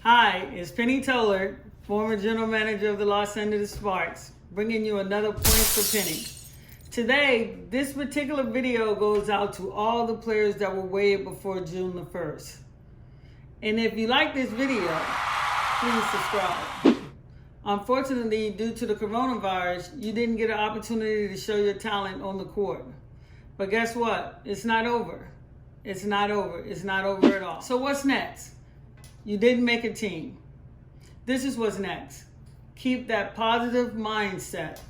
Hi, it's Penny Toler, former general manager of the Los Angeles Sparks, bringing you another Points for Penny. Today, this particular video goes out to all the players that were waived before June the 1st. And if you like this video, please subscribe. Unfortunately, due to the coronavirus, you didn't get an opportunity to show your talent on the court. But guess what? It's not over. It's not over. It's not over at all. So what's next? You didn't make a team. This is what's next. Keep that positive mindset.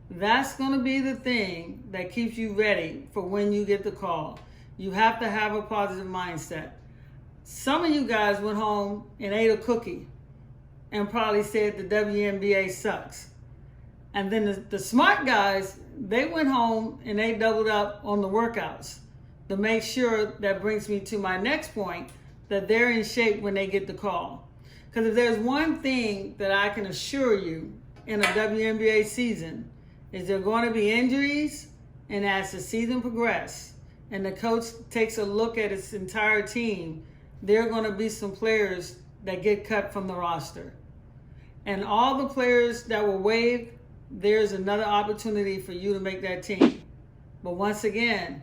That's going to be the thing that keeps you ready for when you get the call. You have to have a positive mindset. Some of you guys went home and ate a cookie and probably said the WNBA sucks. And then the smart guys, they went home and they doubled up on the workouts to make sure. That brings me to my next point, that they're in shape when they get the call. Because if there's one thing that I can assure you in a WNBA season, is there are going to be injuries, and as the season progresses and the coach takes a look at his entire team, there are going to be some players that get cut from the roster. And all the players that were waived, there's another opportunity for you to make that team. But once again,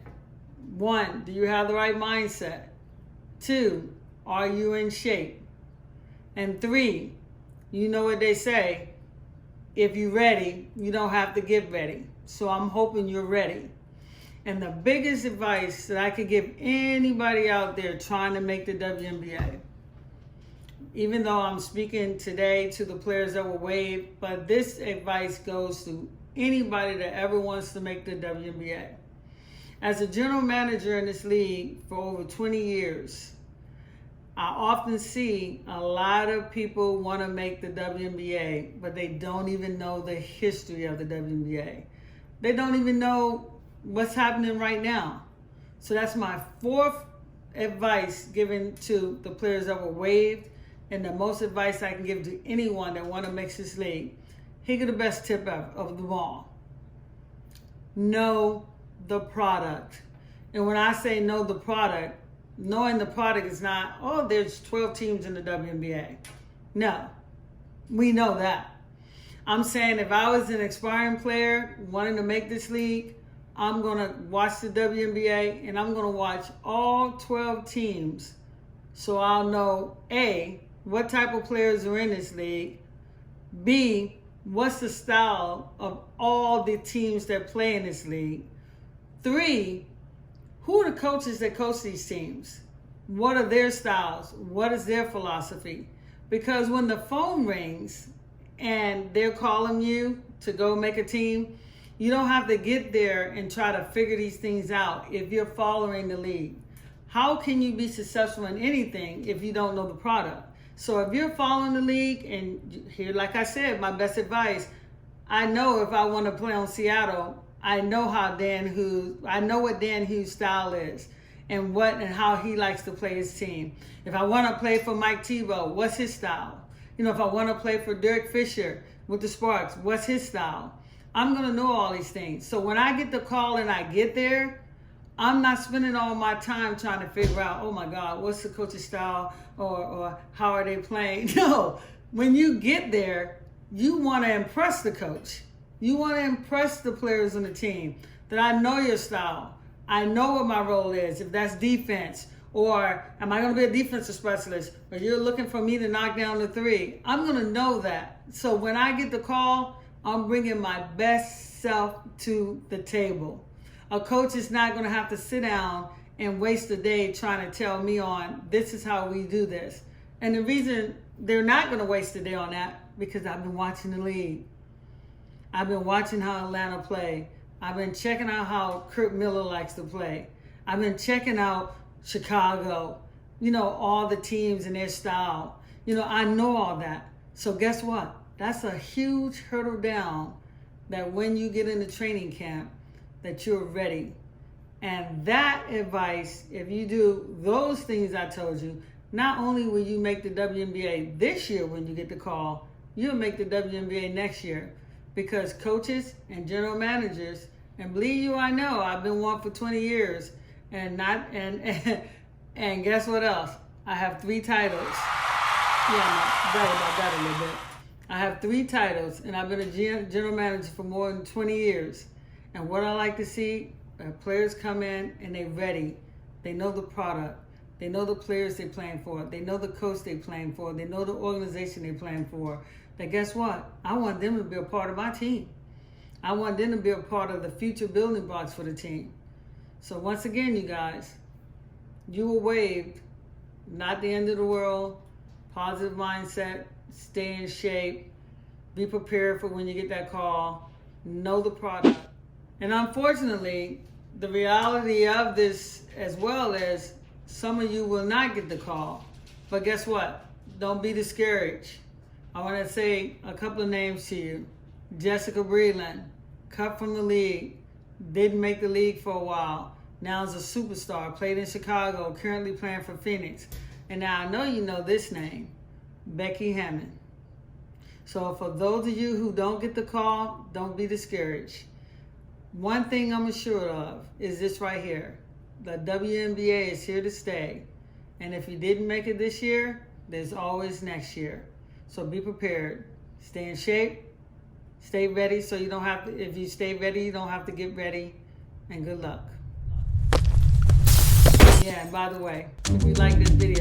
1, do you have the right mindset? 2, are you in shape? And 3, you know what they say, if you're ready, you don't have to get ready. So I'm hoping you're ready. And the biggest advice that I could give anybody out there trying to make the WNBA, even though I'm speaking today to the players that were waived, but this advice goes to anybody that ever wants to make the WNBA. As a general manager in this league for over 20 years, I often see a lot of people want to make the WNBA, but they don't even know the history of the WNBA. They don't even know what's happening right now. So that's my 4th advice given to the players that were waived, and the most advice I can give to anyone that want to make this league. Here the best tip of them all. Know the product. And when I say know the product, knowing the product is not, oh, there's 12 teams in the WNBA. No, we know that. I'm saying if I was an aspiring player wanting to make this league, I'm going to watch the WNBA and I'm going to watch all 12 teams so I'll know, A, what type of players are in this league, B, what's the style of all the teams that play in this league, 3, who are the coaches that coach these teams? What are their styles? What is their philosophy? Because when the phone rings and they're calling you to go make a team, you don't have to get there and try to figure these things out if you're following the league. How can you be successful in anything if you don't know the product? So if you're following the league, and here, like I said, my best advice, I know if I want to play on Seattle, I know what Dan Hughes' style is and how he likes to play his team. If I want to play for Mike Tebow, what's his style? If I want to play for Derek Fisher with the Sparks, what's his style? I'm going to know all these things. So when I get the call and I get there, I'm not spending all my time trying to figure out, oh my God, what's the coach's style or how are they playing? No, when you get there, you want to impress the coach. You want to impress the players on the team that I know your style. I know what my role is, if that's defense, or am I going to be a defensive specialist, or you're looking for me to knock down the 3. I'm going to know that. So when I get the call, I'm bringing my best self to the table. A coach is not going to have to sit down and waste a day trying to tell me this is how we do this. And the reason they're not going to waste a day on that, because I've been watching the league. I've been watching how Atlanta play. I've been checking out how Kurt Miller likes to play. I've been checking out Chicago, all the teams and their style. I know all that. So guess what? That's a huge hurdle down, that when you get into training camp, that you're ready. And that advice, if you do those things I told you, not only will you make the WNBA this year when you get the call, you'll make the WNBA next year. Because coaches and general managers, and believe you, I know, I've been one for 20 years, And guess what else? I have 3 titles. Yeah, I'm right about that a little bit. I have 3 titles, and I've been a general manager for more than 20 years. And what I like to see, players come in and they're ready. They know the product. They know the players they're playing for. They know the coach they're playing for. They know the organization they're playing for. But guess what? I want them to be a part of my team. I want them to be a part of the future building blocks for the team. So once again, you guys, you were waived. Not the end of the world. Positive mindset. Stay in shape. Be prepared for when you get that call. Know the product. And unfortunately, the reality of this as well is some of you will not get the call. But guess what? Don't be discouraged. I want to say a couple of names to you. Jessica Breland, cut from the league, didn't make the league for a while. Now is a superstar, played in Chicago, currently playing for Phoenix. And now I know you know this name, Becky Hammond. So for those of you who don't get the call, don't be discouraged. One thing I'm assured of is this right here. The WNBA is here to stay. And if you didn't make it this year, there's always next year. So be prepared. Stay in shape. Stay ready so you don't have to, if you stay ready, you don't have to get ready. And good luck. Yeah, and by the way, if you like this video,